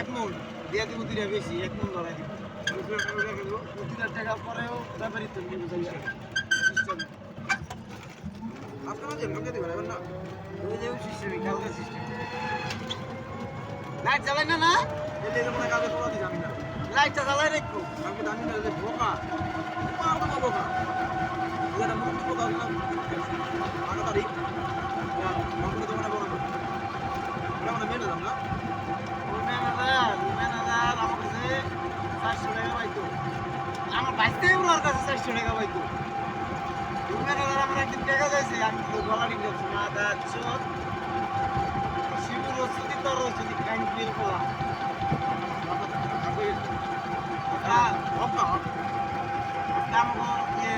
এক মন দিয়ে দিব দুইটা বেশি, এক মন ধরাই দিব। 2,000 টাকা পরেও ব্যাপারই তো নিয়ে বুঝাই সিস্টেম। আপনারা যেন কালকে দিবেন না, ওই যে সিস্টেমই কালকে সিস্টেম। লাইট জ্বালাই না না, এলে তো মনে কালকে তোলা দিই আমি না। লাইটটা জ্বালাই রাখবো, কালকে জানি না যে বোকা, বোকা বোকা। এটা মুক্তি বোকা দিলাম, আগা তারিখ, কম্পিউটার দোকানে বলা করবো। ওটা আমাদের মেনে দাম না। ম্যানেজার আমার কাছে 400 টাকা পাইতো, আমার বাইতে ওর কাছে 400 টাকা পাইতো। ম্যানেজার আমার একদিন টাকা যাইছে, আমি তো গলা ঠিক যাচ্ছি না, যাচ্ছ শিবুর রসুদি তোর রসুদি কাইন বিল করা আমাকে